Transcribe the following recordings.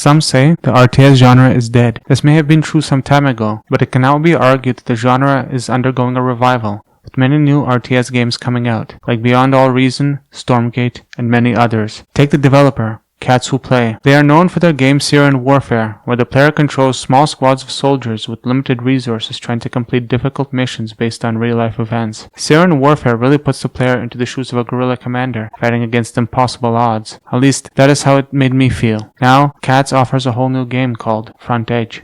Some say the RTS genre is dead. This may have been true some time ago, but it can now be argued that the genre is undergoing a revival, with many new RTS games coming out, like Beyond All Reason, Stormgate, and many others. Take the developer, Cats Who Play. They are known for their game Syrian Warfare, where the player controls small squads of soldiers with limited resources trying to complete difficult missions based on real-life events. Syrian Warfare really puts the player into the shoes of a guerrilla commander, fighting against impossible odds. At least, that is how it made me feel. Now, Cats offers a whole new game called Front Edge.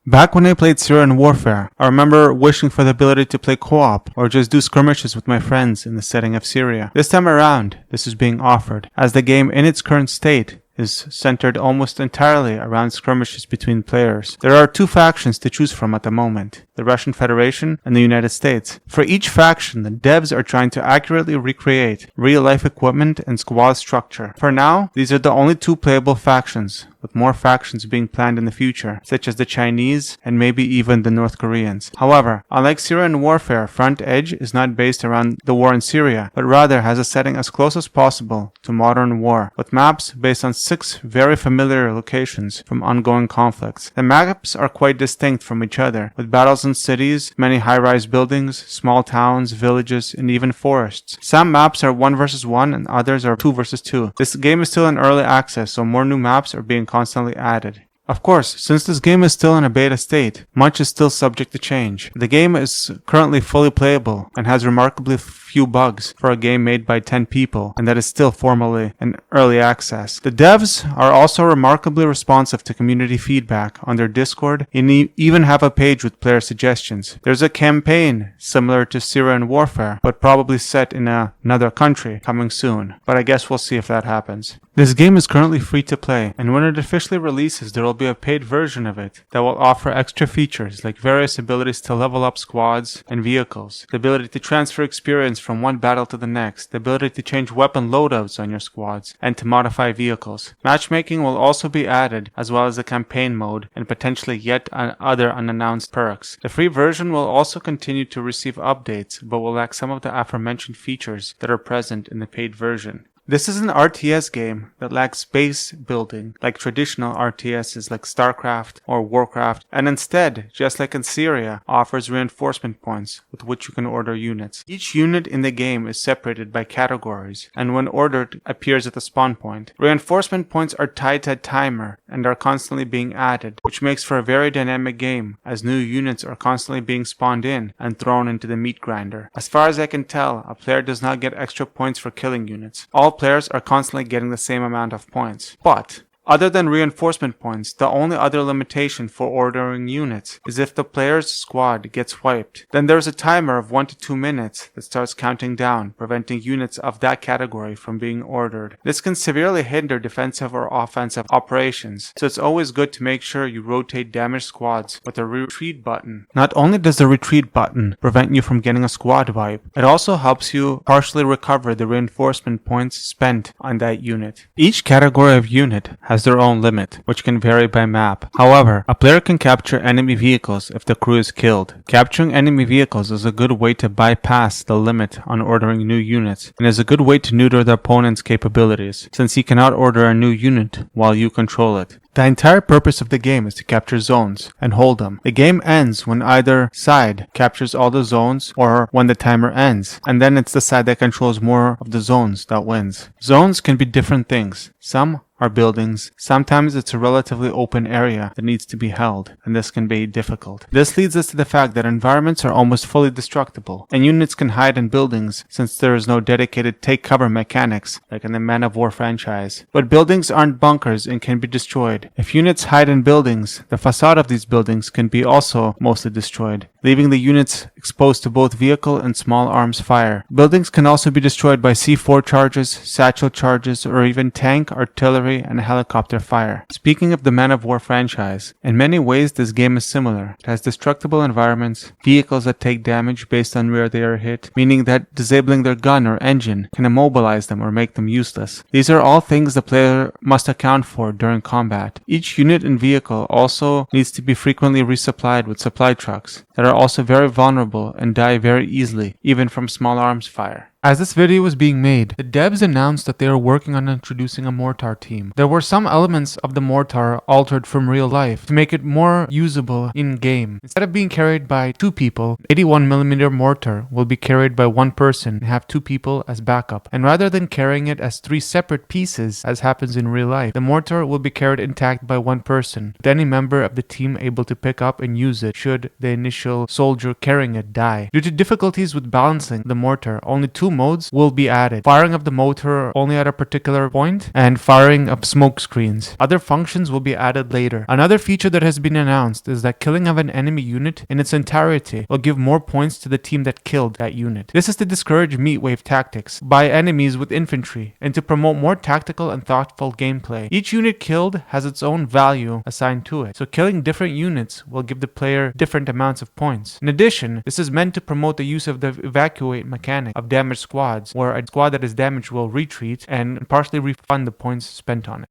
Back when I played Syrian Warfare, I remember wishing for the ability to play co-op or just do skirmishes with my friends in the setting of Syria. This time around, this is being offered, as the game in its current state is centered almost entirely around skirmishes between players. There are two factions to choose from at the moment, the Russian Federation and the United States. For each faction, the devs are trying to accurately recreate real-life equipment and squad structure. For now, these are the only two playable factions, with more factions being planned in the future, such as the Chinese and maybe even the North Koreans. However, unlike Syrian Warfare, Front Edge is not based around the war in Syria, but rather has a setting as close as possible to modern war, with maps based on 6 very familiar locations from ongoing conflicts. The maps are quite distinct from each other, with battles in cities, many high-rise buildings, small towns, villages, and even forests. Some maps are 1 versus 1 and others are 2 versus 2. This game is still in early access, so more new maps are being constantly added. Of course, since this game is still in a beta state, much is still subject to change. The game is currently fully playable and has remarkably few bugs for a game made by 10 people, and that is still formally in early access. The devs are also remarkably responsive to community feedback on their Discord and even have a page with player suggestions. There's a campaign similar to Syrian Warfare, but probably set in another country, coming soon, but I guess we'll see if that happens. This game is currently free to play, and when it officially releases, there will be a paid version of it that will offer extra features like various abilities to level up squads and vehicles, the ability to transfer experience from one battle to the next, the ability to change weapon loadouts on your squads, and to modify vehicles. Matchmaking will also be added, as well as the campaign mode, and potentially yet other unannounced perks. The free version will also continue to receive updates, but will lack some of the aforementioned features that are present in the paid version. This is an RTS game that lacks base building like traditional RTSs like StarCraft or Warcraft, and instead, just like in Syria, offers reinforcement points with which you can order units. Each unit in the game is separated by categories, and when ordered, appears at the spawn point. Reinforcement points are tied to a timer and are constantly being added, which makes for a very dynamic game, as new units are constantly being spawned in and thrown into the meat grinder. As far as I can tell, a player does not get extra points for killing units. All players are constantly getting the same amount of points. But other than reinforcement points, the only other limitation for ordering units is if the player's squad gets wiped. Then there's a timer of 1 to 2 minutes that starts counting down, preventing units of that category from being ordered. This can severely hinder defensive or offensive operations, so it's always good to make sure you rotate damaged squads with a retreat button. Not only does the retreat button prevent you from getting a squad wipe, it also helps you partially recover the reinforcement points spent on that unit. Each category of unit has their own limit, which can vary by map. However, a player can capture enemy vehicles if the crew is killed. Capturing enemy vehicles is a good way to bypass the limit on ordering new units, and is a good way to neuter the opponent's capabilities, since he cannot order a new unit while you control it. The entire purpose of the game is to capture zones and hold them. The game ends when either side captures all the zones or when the timer ends, and then it's the side that controls more of the zones that wins. Zones can be different things. Some are buildings. Sometimes it's a relatively open area that needs to be held, and this can be difficult. This leads us to the fact that environments are almost fully destructible, and units can hide in buildings since there is no dedicated take cover mechanics like in the Man of War franchise. But buildings aren't bunkers and can be destroyed. If units hide in buildings, the facade of these buildings can be also mostly destroyed, leaving the units exposed to both vehicle and small arms fire. Buildings can also be destroyed by C4 charges, satchel charges, or even tank, artillery, and helicopter fire. Speaking of the Man of War franchise, in many ways this game is similar. It has destructible environments, vehicles that take damage based on where they are hit, meaning that disabling their gun or engine can immobilize them or make them useless. These are all things the player must account for during combat. not. Each unit and vehicle also needs to be frequently resupplied with supply trucks that are also very vulnerable and die very easily, even from small arms fire. As this video was being made, the devs announced that they are working on introducing a mortar team. There were some elements of the mortar altered from real life to make it more usable in-game. Instead of being carried by 2 people, 81mm mortar will be carried by 1 person and have 2 people as backup. And rather than carrying it as 3 separate pieces as happens in real life, the mortar will be carried intact by 1 person, with any member of the team able to pick up and use it should the initial soldier carrying it die. Due to difficulties with balancing the mortar, only 2 modes will be added. Firing of the mortar only at a particular point, and firing of smoke screens. Other functions will be added later. Another feature that has been announced is that killing of an enemy unit in its entirety will give more points to the team that killed that unit. This is to discourage meat wave tactics by enemies with infantry and to promote more tactical and thoughtful gameplay. Each unit killed has its own value assigned to it, so killing different units will give the player different amounts of points. In addition, this is meant to promote the use of the evacuate mechanic of damaged squads, where a squad that is damaged will retreat and partially refund the points spent on it.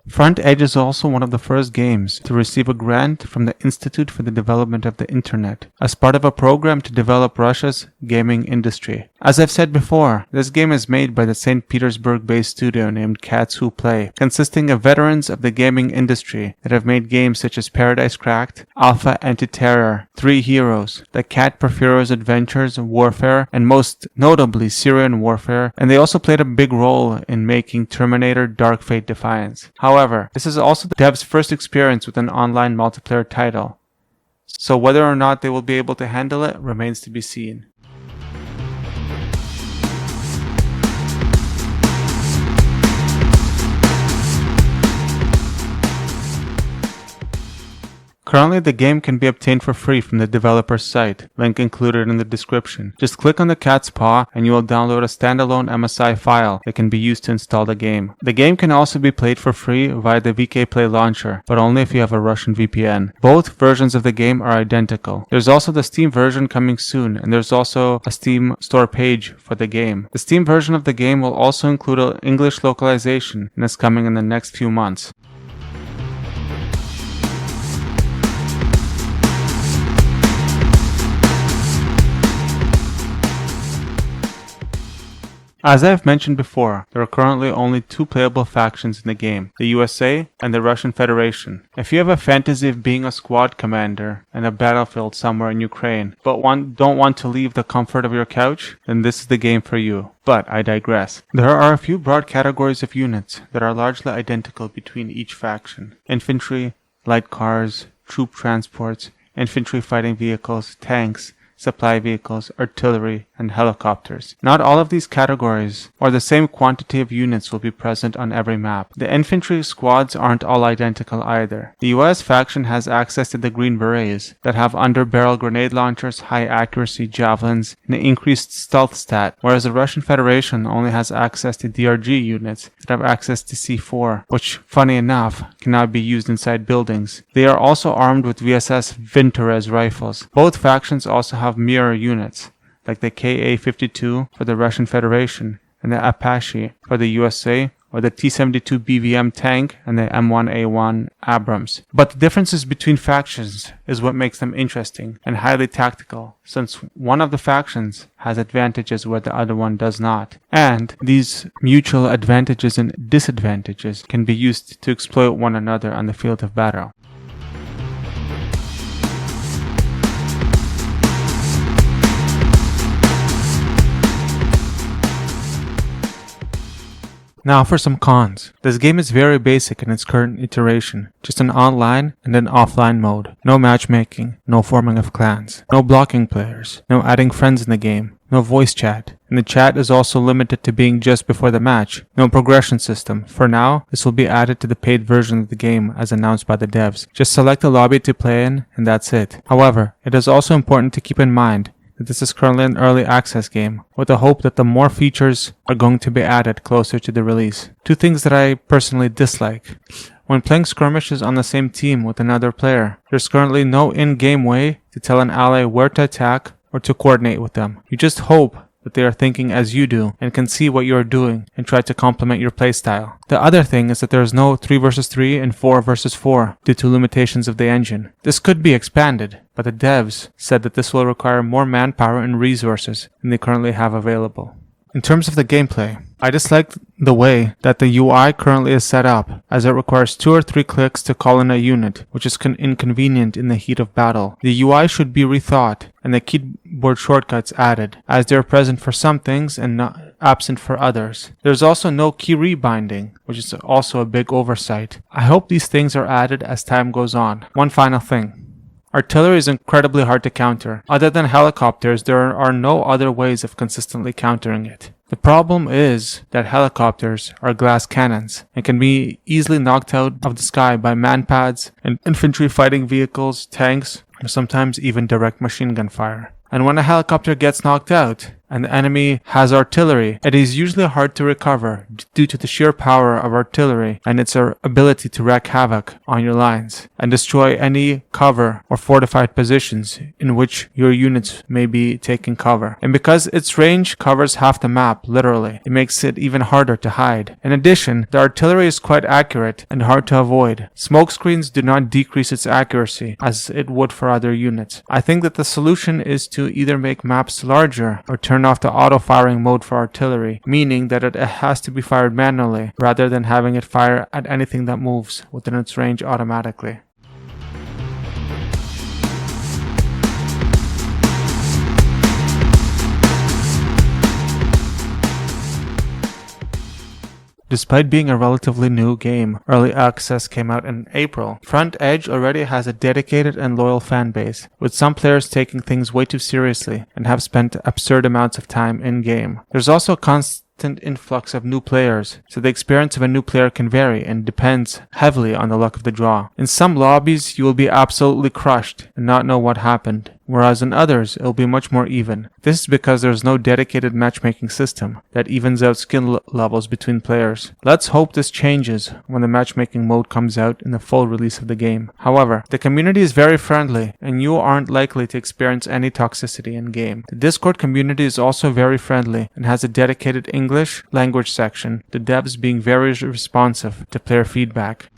Front Edge is also one of the first games to receive a grant from the Institute for the Development of the Internet as part of a program to develop Russia's gaming industry. As I've said before, this game is made by the St. Petersburg-based studio named Cats Who Play, consisting of veterans of the gaming industry that have made games such as Paradise Cracked, Alpha Anti-Terror, 3 Heroes, The Cat Porphyro's Adventures, Warfare, and most notably Syrian Warfare, and they also played a big role in making Terminator Dark Fate Defiance. However, this is also the devs' first experience with an online multiplayer title, so whether or not they will be able to handle it remains to be seen. Currently, the game can be obtained for free from the developer's site, link included in the description. Just click on the cat's paw and you will download a standalone MSI file that can be used to install the game. The game can also be played for free via the VK Play launcher, but only if you have a Russian VPN. Both versions of the game are identical. There's also the Steam version coming soon, and there's also a Steam store page for the game. The Steam version of the game will also include an English localization and is coming in the next few months. As I have mentioned before, there are currently only 2 playable factions in the game, the USA and the Russian Federation. If you have a fantasy of being a squad commander in a battlefield somewhere in Ukraine, but don't want to leave the comfort of your couch, then this is the game for you. But I digress. There are a few broad categories of units that are largely identical between each faction. Infantry, light cars, troop transports, infantry fighting vehicles, tanks, supply vehicles, artillery, and helicopters. Not all of these categories or the same quantity of units will be present on every map. The infantry squads aren't all identical either. The US faction has access to the Green Berets that have under-barrel grenade launchers, high accuracy javelins, and an increased stealth stat, whereas the Russian Federation only has access to DRG units that have access to C4, which, funny enough, cannot be used inside buildings. They are also armed with VSS Vintorez rifles. Both factions also have mirror units, like the KA-52 for the Russian Federation and the Apache for the USA, or the T-72 BVM tank and the M1A1 Abrams. But the differences between factions is what makes them interesting and highly tactical, since one of the factions has advantages where the other one does not. And these mutual advantages and disadvantages can be used to exploit one another on the field of battle. Now for some cons. This game is very basic in its current iteration. Just an online and an offline mode. No matchmaking, no forming of clans, no blocking players, no adding friends in the game, no voice chat. And the chat is also limited to being just before the match. No progression system. For now, this will be added to the paid version of the game as announced by the devs. Just select a lobby to play in and that's it. However, it is also important to keep in mind that this is currently an early access game, with the hope that the more features are going to be added closer to the release. 2 things that I personally dislike. When playing skirmishes on the same team with another player, there's currently no in-game way to to tell an ally where to attack or to coordinate with them. You just hope that they are thinking as you do and can see what you are doing and try to complement your playstyle. The other thing is that there is no 3 versus 3 and 4 versus 4 due to limitations of the engine. This could be expanded, but the devs said that this will require more manpower and resources than they currently have available. In terms of the gameplay, I dislike the way that the UI currently is set up, as it requires 2 or 3 clicks to call in a unit, which is inconvenient in the heat of battle. The UI should be rethought and the keyboard shortcuts added, as they are present for some things and not absent for others. There's also no key rebinding, which is also a big oversight. I hope these things are added as time goes on. One final thing. Artillery is incredibly hard to counter. Other than helicopters, there are no other ways of consistently countering it. The problem is that helicopters are glass cannons and can be easily knocked out of the sky by manpads and infantry fighting vehicles, tanks, or sometimes even direct machine gun fire. And when a helicopter gets knocked out and the enemy has artillery, it is usually hard to recover due to the sheer power of artillery and its ability to wreak havoc on your lines and destroy any cover or fortified positions in which your units may be taking cover. And because its range covers half the map, literally, it makes it even harder to hide. In addition, the artillery is quite accurate and hard to avoid. Smoke screens do not decrease its accuracy as it would for other units. I think that the solution is to either make maps larger or turn off the auto-firing mode for artillery, meaning that it has to be fired manually rather than having it fire at anything that moves within its range automatically. Despite being a relatively new game, early access came out in April. Front Edge already has a dedicated and loyal fan base, with some players taking things way too seriously and have spent absurd amounts of time in-game. There's also a constant influx of new players, so the experience of a new player can vary and depends heavily on the luck of the draw. In some lobbies, you will be absolutely crushed and not know what happened, whereas in others, it will be much more even. This is because there is no dedicated matchmaking system that evens out skill levels between players. Let's hope this changes when the matchmaking mode comes out in the full release of the game. However, the community is very friendly and you aren't likely to experience any toxicity in-game. The Discord community is also very friendly and has a dedicated English language section, the devs being very responsive to player feedback.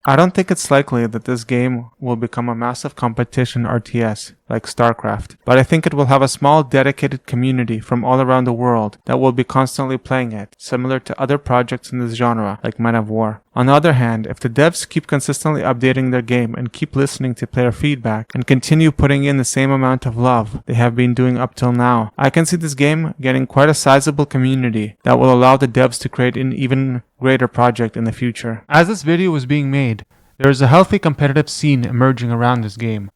I don't think it's likely that this game will become a massive competition RTS like StarCraft, but I think it will have a small dedicated community from all around the world that will be constantly playing it, similar to other projects in this genre like Men of War. On the other hand, if the devs keep consistently updating their game and keep listening to player feedback and continue putting in the same amount of love they have been doing up till now, I can see this game getting quite a sizable community that will allow the devs to create an even greater project in the future. As this video was being made, there is a healthy competitive scene emerging around this game.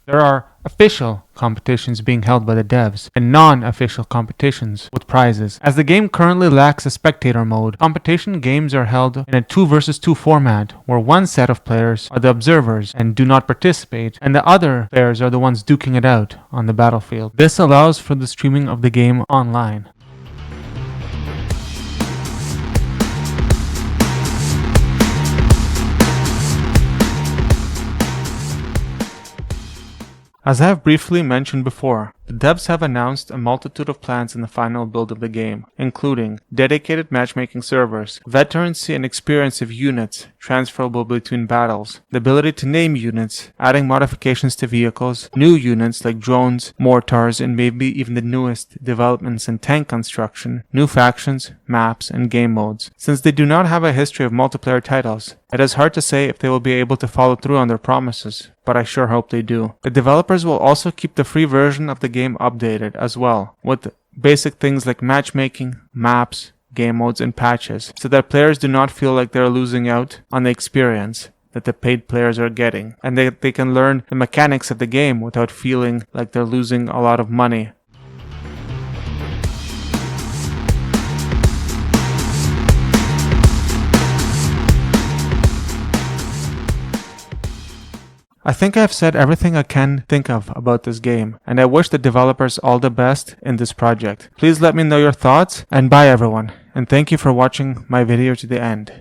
There are official competitions being held by the devs and non-official competitions with prizes. As the game currently lacks a spectator mode, competition games are held in a 2 versus 2 format where one set of players are the observers and do not participate, and the other players are the ones duking it out on the battlefield. This allows for the streaming of the game online. As I have briefly mentioned before, the devs have announced a multitude of plans in the final build of the game, including dedicated matchmaking servers, veterancy and experience of units transferable between battles, the ability to name units, adding modifications to vehicles, new units like drones, mortars, and maybe even the newest developments in tank construction, new factions, maps, and game modes. Since they do not have a history of multiplayer titles, it is hard to say if they will be able to follow through on their promises, but I sure hope they do. The developers will also keep the free version of the game updated as well, with basic things like matchmaking, maps, game modes, and patches, so that players do not feel like they're losing out on the experience that the paid players are getting, and they can learn the mechanics of the game without feeling like they're losing a lot of money. I think I've said everything I can think of about this game, and I wish the developers all the best in this project. Please let me know your thoughts, and bye everyone, and thank you for watching my video to the end.